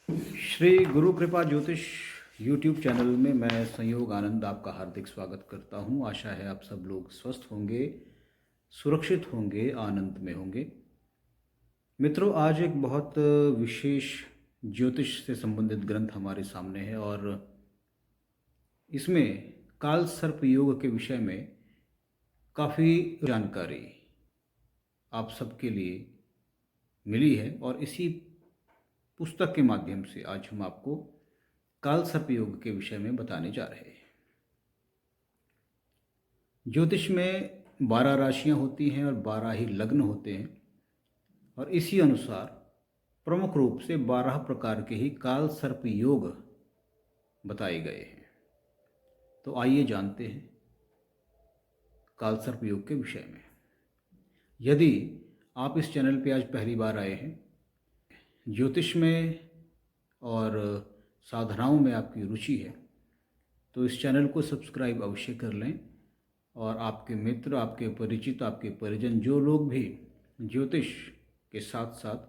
श्री गुरु कृपा ज्योतिष YouTube channel में मैं संयोग आनंद आपका हार्दिक स्वागत करता हूं। आशा है आप सब लोग स्वस्थ होंगे, सुरक्षित होंगे, आनंद में होंगे। मित्रों, आज एक बहुत विशेष ज्योतिष से संबंधित ग्रंथ हमारे सामने है और इसमें काल सर्प योग के विषय में काफ़ी जानकारी आप सबके लिए मिली है और इसी पुस्तक के माध्यम से आज हम आपको काल सर्प योग के विषय में बताने जा रहे हैं। ज्योतिष में 12 राशियां होती हैं और 12 ही लग्न होते हैं और इसी अनुसार प्रमुख रूप से 12 प्रकार के ही काल सर्प योग बताए गए हैं। तो आइए जानते हैं काल सर्प योग के विषय में। यदि आप इस चैनल पर आज पहली बार आए हैं, ज्योतिष में और साधनाओं में आपकी रुचि है, तो इस चैनल को सब्सक्राइब अवश्य कर लें और आपके मित्र, आपके परिचित, आपके परिजन, जो लोग भी ज्योतिष के साथ साथ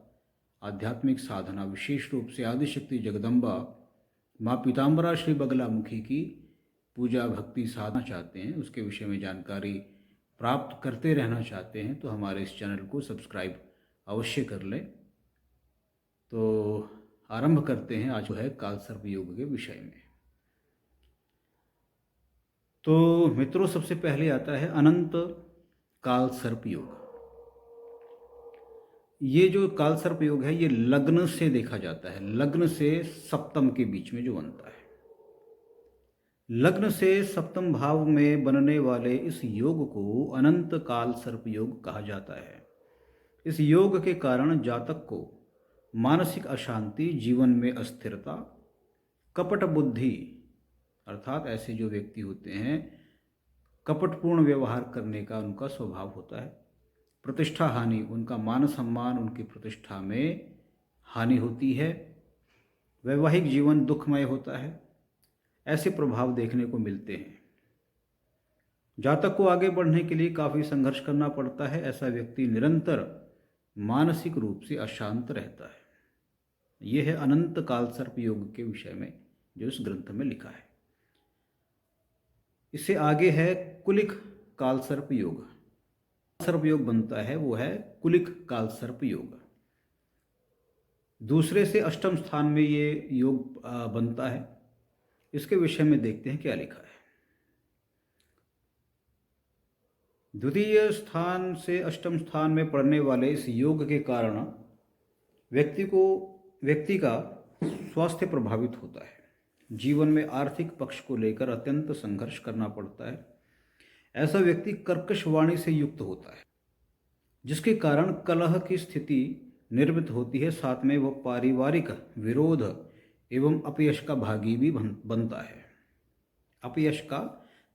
आध्यात्मिक साधना, विशेष रूप से आदिशक्ति जगदम्बा माँ पीताम्बरा श्री बगलामुखी की पूजा भक्ति साधना चाहते हैं, उसके विषय में जानकारी प्राप्त करते रहना चाहते हैं, तो हमारे इस चैनल को सब्सक्राइब अवश्य कर लें। तो आरंभ करते हैं आज जो है काल सर्प योग के विषय में। तो मित्रों, सबसे पहले आता है अनंत काल सर्प योग। ये जो काल सर्प योग है ये लग्न से देखा जाता है, लग्न से सप्तम के बीच में जो बनता है। लग्न से सप्तम भाव में बनने वाले इस योग को अनंत काल सर्प योग कहा जाता है। इस योग के कारण जातक को मानसिक अशांति, जीवन में अस्थिरता, कपट बुद्धि अर्थात ऐसे जो व्यक्ति होते हैं कपटपूर्ण व्यवहार करने का उनका स्वभाव होता है, प्रतिष्ठा हानि, उनका मान सम्मान, उनकी प्रतिष्ठा में हानि होती है, वैवाहिक जीवन दुखमय होता है, ऐसे प्रभाव देखने को मिलते हैं। जातक को आगे बढ़ने के लिए काफ़ी संघर्ष करना पड़ता है। ऐसा व्यक्ति निरंतर मानसिक रूप से अशांत रहता है। यह है अनंत काल सर्प योग के विषय में जो इस ग्रंथ में लिखा है। इससे आगे है कुलिक काल सर्प योग। सर्प योग बनता है वो है कुलिक काल सर्प योग। दूसरे से अष्टम स्थान में ये योग बनता है। इसके विषय में देखते हैं क्या लिखा है। द्वितीय स्थान से अष्टम स्थान में पड़ने वाले इस योग के कारण व्यक्ति का स्वास्थ्य प्रभावित होता है। जीवन में आर्थिक पक्ष को लेकर अत्यंत संघर्ष करना पड़ता है। ऐसा व्यक्ति कर्कश वाणी से युक्त होता है, जिसके कारण कलह की स्थिति निर्मित होती है। साथ में वह पारिवारिक विरोध एवं अपयश का भागी भी बनता है। अपयश का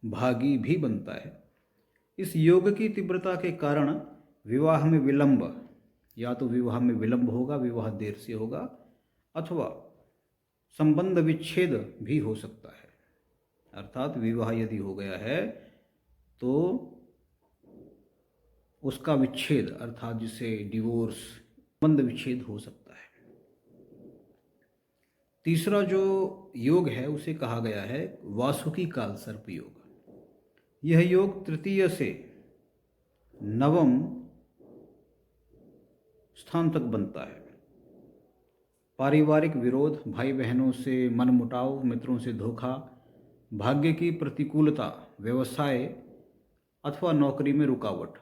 भागी भी बनता है। इस योग की तीव्रता के कारण विवाह में विलंब, या तो विवाह में विलंब होगा, विवाह देर से होगा, अथवा संबंध विच्छेद भी हो सकता है। अर्थात विवाह यदि हो गया है तो उसका विच्छेद, अर्थात जिसे डिवोर्स, संबंध विच्छेद हो सकता है। तीसरा जो योग है उसे कहा गया है वासुकी काल सर्प योग। यह योग तृतीय से नवम स्थान तक बनता है। पारिवारिक विरोध, भाई बहनों से मनमुटाव, मित्रों से धोखा, भाग्य की प्रतिकूलता, व्यवसाय अथवा नौकरी में रुकावट,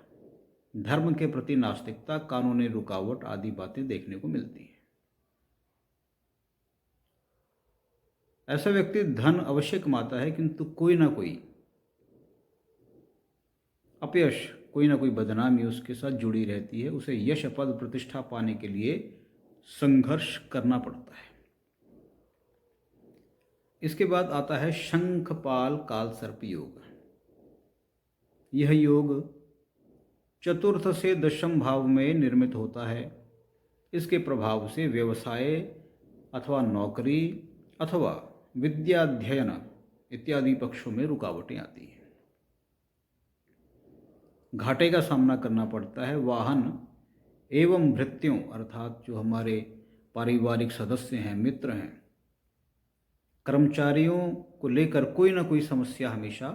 धर्म के प्रति नास्तिकता, कानूनी रुकावट आदि बातें देखने को मिलती हैं। ऐसा व्यक्ति धन अवश्य कमाता है, किंतु कोई ना कोई अपयश, कोई ना कोई बदनामी उसके साथ जुड़ी रहती है। उसे यश, पद, प्रतिष्ठा पाने के लिए संघर्ष करना पड़ता है। इसके बाद आता है शंखपाल काल सर्प योग। यह योग चतुर्थ से दशम भाव में निर्मित होता है। इसके प्रभाव से व्यवसाय अथवा नौकरी अथवा विद्याध्ययन इत्यादि पक्षों में रुकावटें आती हैं। घाटे का सामना करना पड़ता है। वाहन एवं भृत्यों, अर्थात जो हमारे पारिवारिक सदस्य हैं, मित्र हैं, कर्मचारियों को लेकर कोई ना कोई समस्या हमेशा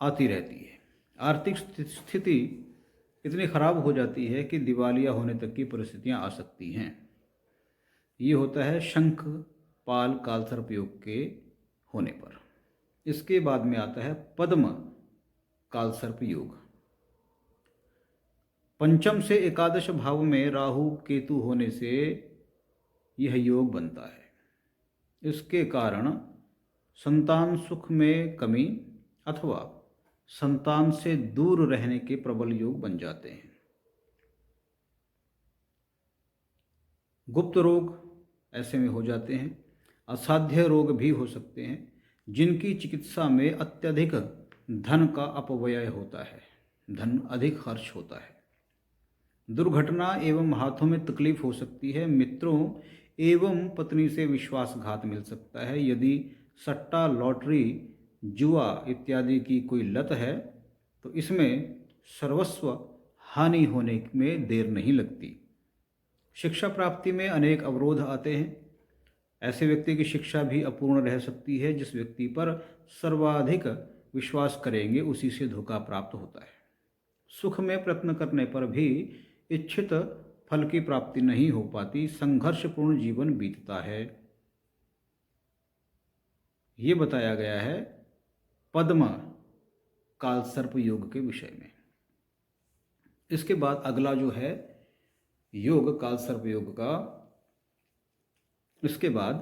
आती रहती है। आर्थिक स्थिति इतनी खराब हो जाती है कि दिवालिया होने तक की परिस्थितियां आ सकती हैं। ये होता है शंख पाल कालसर्प योग के होने पर। इसके बाद में आता है पद्म कालसर्प योग। पंचम से एकादश भाव में राहु केतु होने से यह योग बनता है। इसके कारण संतान सुख में कमी अथवा संतान से दूर रहने के प्रबल योग बन जाते हैं। गुप्त रोग ऐसे में हो जाते हैं। असाध्य रोग भी हो सकते हैं जिनकी चिकित्सा में अत्यधिक धन का अपव्यय होता है, धन अधिक खर्च होता है। दुर्घटना एवं हाथों में तकलीफ हो सकती है। मित्रों एवं पत्नी से विश्वासघात मिल सकता है। यदि सट्टा, लॉटरी, जुआ इत्यादि की कोई लत है तो इसमें सर्वस्व हानि होने में देर नहीं लगती। शिक्षा प्राप्ति में अनेक अवरोध आते हैं। ऐसे व्यक्ति की शिक्षा भी अपूर्ण रह सकती है। जिस व्यक्ति पर सर्वाधिक विश्वास करेंगे उसी से धोखा प्राप्त होता है। सुख में प्रयत्न करने पर भी इच्छित फल की प्राप्ति नहीं हो पाती। संघर्षपूर्ण जीवन बीतता है। ये बताया गया है पद्म कालसर्प योग के विषय में। इसके बाद अगला जो है योग कालसर्प योग का, इसके बाद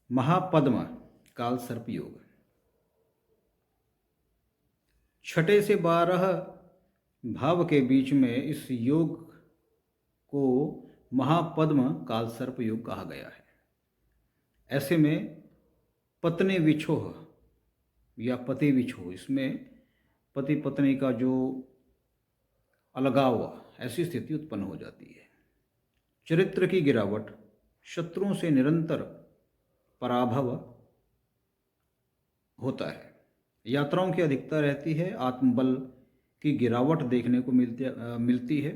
महापद्म कालसर्प योग। 6 से 12 भाव के बीच में इस योग को महापद्म कालसर्प योग कहा गया है। ऐसे में पत्नी विछोह या पति विछोह, इसमें पति पत्नी का जो अलगाव, ऐसी स्थिति उत्पन्न हो जाती है। चरित्र की गिरावट, शत्रुओं से निरंतर पराभव होता है। यात्राओं की अधिकता रहती है। आत्मबल की गिरावट देखने को मिलती है।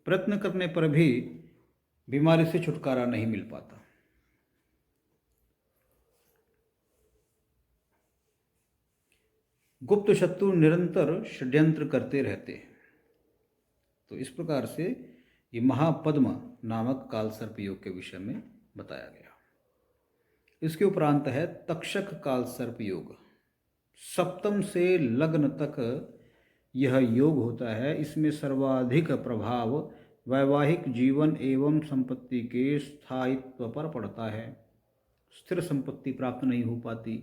प्रयत्न करने पर भी बीमारी से छुटकारा नहीं मिल पाता। गुप्त शत्रु निरंतर षड्यंत्र करते रहते हैं। तो इस प्रकार से ये महापद्म नामक कालसर्प योग के विषय में बताया गया। इसके उपरांत है तक्षक कालसर्प योग। सप्तम से लग्न तक यह योग होता है। इसमें सर्वाधिक प्रभाव वैवाहिक जीवन एवं संपत्ति के स्थायित्व पर पड़ता है। स्थिर संपत्ति प्राप्त नहीं हो पाती,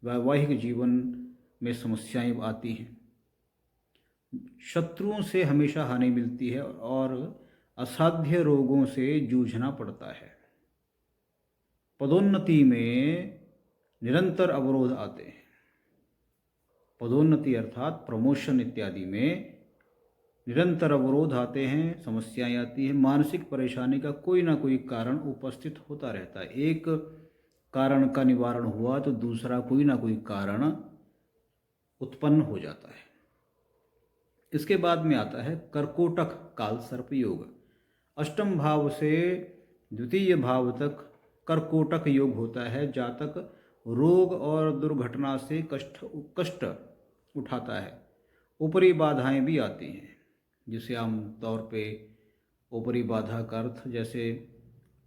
वैवाहिक जीवन में समस्याएं आती हैं, शत्रुओं से हमेशा हानि मिलती है और असाध्य रोगों से जूझना पड़ता है। पदोन्नति में निरंतर अवरोध आते हैं। पदोन्नति अर्थात प्रमोशन इत्यादि में निरंतर अवरोध आते हैं, समस्याएं आती हैं। मानसिक परेशानी का कोई ना कोई कारण उपस्थित होता रहता है। एक कारण का निवारण हुआ तो दूसरा कोई ना कोई कारण उत्पन्न हो जाता है। इसके बाद में आता है कर्कोटक कालसर्प योग। अष्टम भाव से द्वितीय भाव तक कर्कोटक योग होता है। जातक रोग और दुर्घटना से कष्ट उठाता है। ऊपरी बाधाएं भी आती हैं, जिसे आम तौर पे ऊपरी बाधा का अर्थ जैसे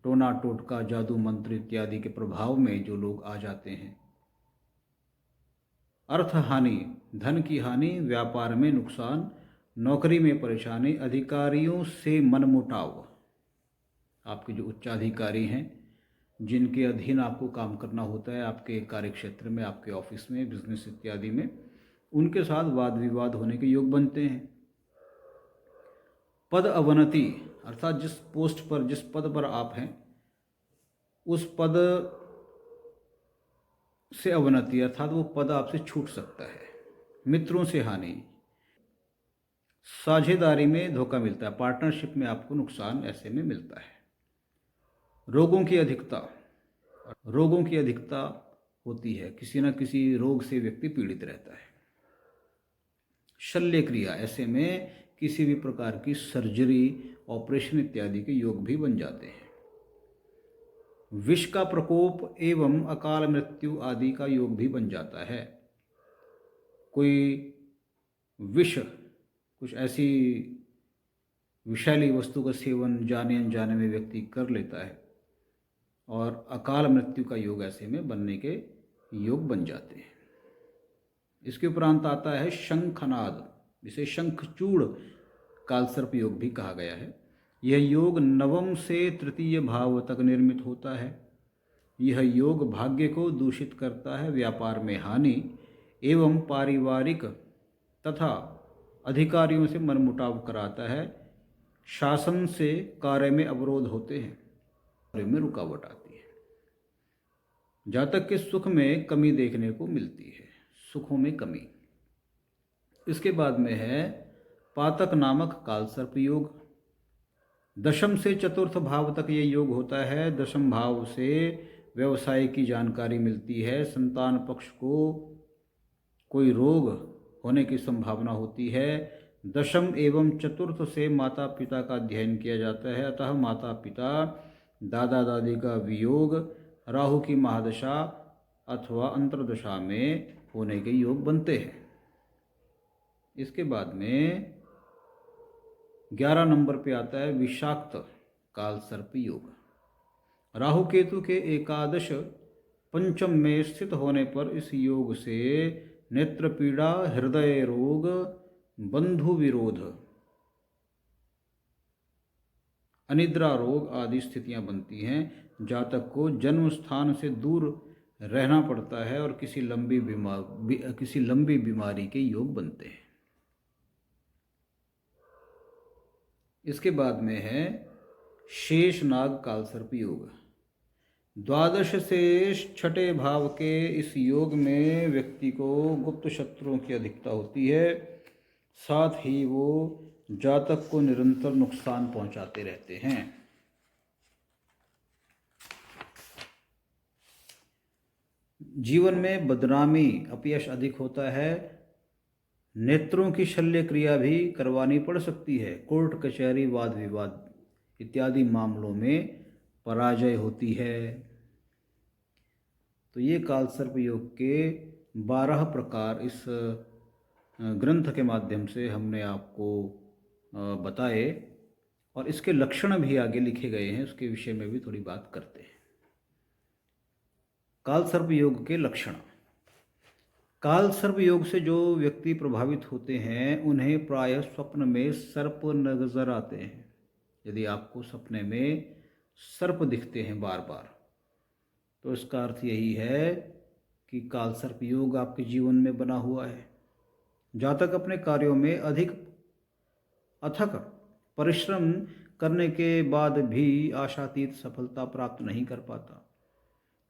टोना टोटका, जादू मंत्र इत्यादि के प्रभाव में जो लोग आ जाते हैं। अर्थ हानि, धन की हानि, व्यापार में नुकसान, नौकरी में परेशानी, अधिकारियों से मनमुटाव। आपके जो उच्चाधिकारी हैं, जिनके अधीन आपको काम करना होता है, आपके कार्य क्षेत्र में, आपके ऑफिस में, बिजनेस इत्यादि में, उनके साथ वाद विवाद होने के योग बनते हैं। पद अवनति अर्थात जिस पोस्ट पर, जिस पद पर आप हैं, उस पद से अवनति अर्थात वो पद आपसे छूट सकता है। मित्रों से हानि, साझेदारी में धोखा मिलता है, पार्टनरशिप में आपको नुकसान ऐसे में मिलता है। रोगों की अधिकता होती है। किसी न किसी रोग से व्यक्ति पीड़ित रहता है। शल्य क्रिया, ऐसे में किसी भी प्रकार की सर्जरी ऑपरेशन इत्यादि के योग भी बन जाते हैं। विष का प्रकोप एवं अकाल मृत्यु आदि का योग भी बन जाता है। कोई विष, कुछ ऐसी विषैली वस्तु का सेवन जाने अनजाने में व्यक्ति कर लेता है और अकाल मृत्यु का योग ऐसे में बनने के योग बन जाते हैं। इसके उपरांत आता है शंखनाद, जिसे शंखचूड़ कालसर्प योग भी कहा गया है। यह योग नवम से तृतीय भाव तक निर्मित होता है। यह योग भाग्य को दूषित करता है, व्यापार में हानि एवं पारिवारिक तथा अधिकारियों से मनमुटाव कराता है, शासन से कार्य में अवरोध होते हैं, कार्य में रुकावट आती है। जातक के सुख में कमी देखने को मिलती है, सुखों में कमी। इसके बाद में है पातक नामक कालसर्प योग। दशम से चतुर्थ भाव तक ये योग होता है। दशम भाव से व्यवसाय की जानकारी मिलती है, संतान पक्ष को कोई रोग होने की संभावना होती है। दशम एवं चतुर्थ से माता पिता का अध्ययन किया जाता है, अतः माता पिता दादा दादी का वियोग राहु की महादशा अथवा अंतर्दशा में होने के योग बनते हैं। इसके बाद में 11 नंबर पे आता है विषाक्त कालसर्प योग। राहु केतु के एकादश पंचम में स्थित होने पर इस योग से नेत्र पीड़ा, हृदय रोग, बंधु विरोध, अनिद्रा रोग आदि स्थितियां बनती हैं। जातक को जन्म स्थान से दूर रहना पड़ता है और किसी लंबी बीमारी के योग बनते हैं। इसके बाद में है शेषनाग कालसर्प योग। द्वादश से छठे भाव के इस योग में व्यक्ति को गुप्त शत्रुओं की अधिकता होती है, साथ ही वो जातक को निरंतर नुकसान पहुंचाते रहते हैं। जीवन में बदनामी, अपयश अधिक होता है। नेत्रों की शल्य क्रिया भी करवानी पड़ सकती है। कोर्ट कचहरी, वाद विवाद इत्यादि मामलों में पराजय होती है। तो ये कालसर्प योग के 12 प्रकार इस ग्रंथ के माध्यम से हमने आपको बताए और इसके लक्षण भी आगे लिखे गए हैं, उसके विषय में भी थोड़ी बात करते हैं। कालसर्प योग के लक्षण। कालसर्प योग से जो व्यक्ति प्रभावित होते हैं उन्हें प्रायः स्वप्न में सर्प नजर आते हैं। यदि आपको सपने में सर्प दिखते हैं बार बार, तो इसका अर्थ यही है कि कालसर्प योग आपके जीवन में बना हुआ है। जातक अपने कार्यों में अधिक अथक परिश्रम करने के बाद भी आशातीत सफलता प्राप्त नहीं कर पाता।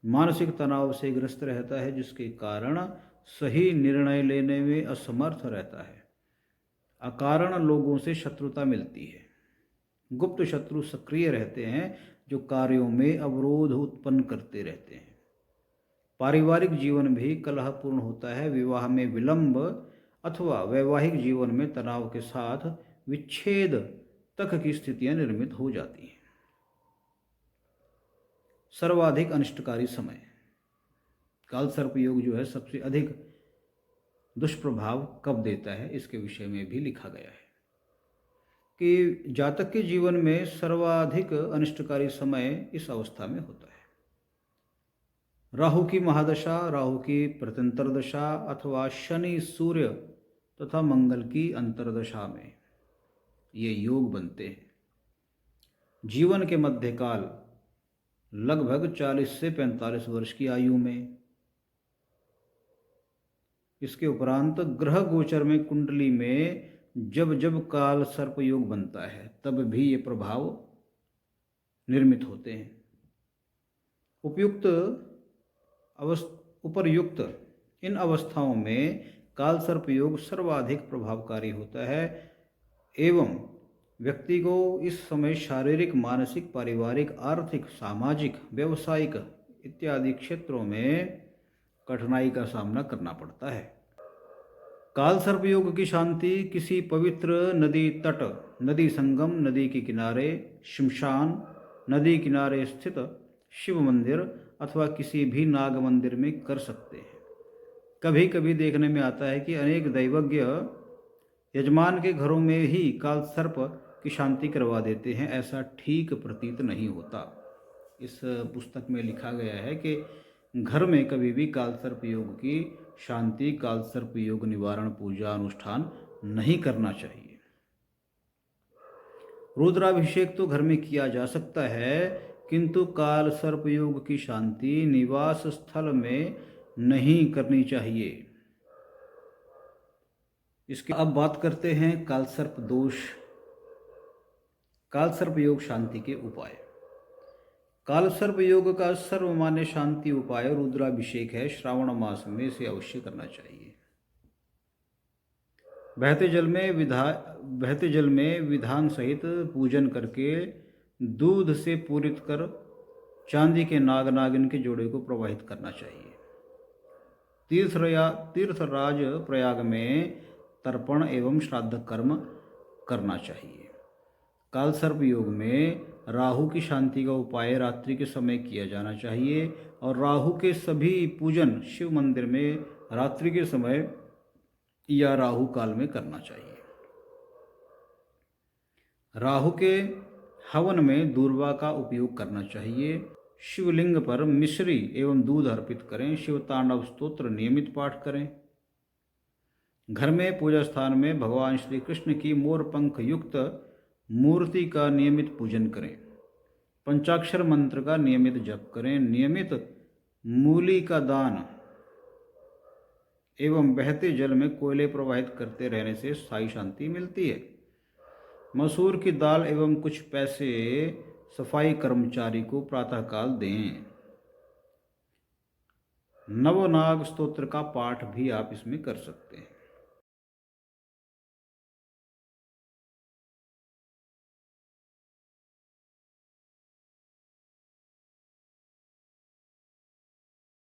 मानसिक तनाव से ग्रस्त रहता है, जिसके कारण सही निर्णय लेने में असमर्थ रहता है। अकारण लोगों से शत्रुता मिलती है। गुप्त शत्रु सक्रिय रहते हैं जो कार्यों में अवरोध उत्पन्न करते रहते हैं। पारिवारिक जीवन भी कलहपूर्ण होता है। विवाह में विलंब अथवा वैवाहिक जीवन में तनाव के साथ विच्छेद तक की स्थितियां निर्मित हो जाती हैं। सर्वाधिक अनिष्टकारी समय। कालसर्प योग जो है सबसे अधिक दुष्प्रभाव कब देता है, इसके विषय में भी लिखा गया है कि जातक के जीवन में सर्वाधिक अनिष्टकारी समय इस अवस्था में होता है। राहु की महादशा, राहु की प्रत्यंतर दशा अथवा शनि, सूर्य तथा मंगल की अंतर्दशा में ये योग बनते हैं। जीवन के मध्यकाल लगभग 40 से 45 वर्ष की आयु में। इसके उपरांत ग्रह गोचर में कुंडली में जब जब काल सर्प योग बनता है तब भी ये प्रभाव निर्मित होते हैं। उपर्युक्त इन अवस्थाओं में काल सर्प योग सर्वाधिक प्रभावकारी होता है एवं व्यक्ति को इस समय शारीरिक, मानसिक, पारिवारिक, आर्थिक, सामाजिक, व्यावसायिक इत्यादि क्षेत्रों में कठिनाई का सामना करना पड़ता है। काल सर्प योग की शांति किसी पवित्र नदी तट, नदी संगम, नदी के किनारे, शमशान, नदी किनारे स्थित शिव मंदिर अथवा किसी भी नाग मंदिर में कर सकते हैं। कभी कभी देखने में आता है कि अनेक दैवज्ञ यजमान के घरों में ही काल सर्प की शांति करवा देते हैं। ऐसा ठीक प्रतीत नहीं होता। इस पुस्तक में लिखा गया है कि घर में कभी भी काल सर्प योग की शांति, काल सर्प योग निवारण पूजा अनुष्ठान नहीं करना चाहिए। रुद्राभिषेक तो घर में किया जा सकता है, किंतु काल सर्प योग की शांति निवास स्थल में नहीं करनी चाहिए। इसके अब बात करते हैं काल सर्प दोष, काल सर्प योग शांति के उपाय। काल सर्प योग का सर्वमान्य शांति उपाय रुद्राभिषेक है। श्रावण मास में इसे अवश्य करना चाहिए। बहते जल में विधान सहित पूजन करके दूध से पूरित कर चांदी के नाग नागिन के जोड़े को प्रवाहित करना चाहिए। तीर्थराज प्रयाग में तर्पण एवं श्राद्ध कर्म करना चाहिए। काल सर्प योग में राहु की शांति का उपाय रात्रि के समय किया जाना चाहिए और राहु के सभी पूजन शिव मंदिर में रात्रि के समय या राहु काल में करना चाहिए। राहु के हवन में दूर्वा का उपयोग करना चाहिए। शिवलिंग पर मिश्री एवं दूध अर्पित करें। शिव तांडव स्तोत्र नियमित पाठ करें। घर में पूजा स्थान में भगवान श्री कृष्ण की मोर पंख युक्त मूर्ति का नियमित पूजन करें। पंचाक्षर मंत्र का नियमित जप करें। नियमित मूली का दान एवं बहते जल में कोयले प्रवाहित करते रहने से स्थायी शांति मिलती है। मसूर की दाल एवं कुछ पैसे सफाई कर्मचारी को प्रातःकाल दें। नवनाग स्तोत्र का पाठ भी आप इसमें कर सकते हैं।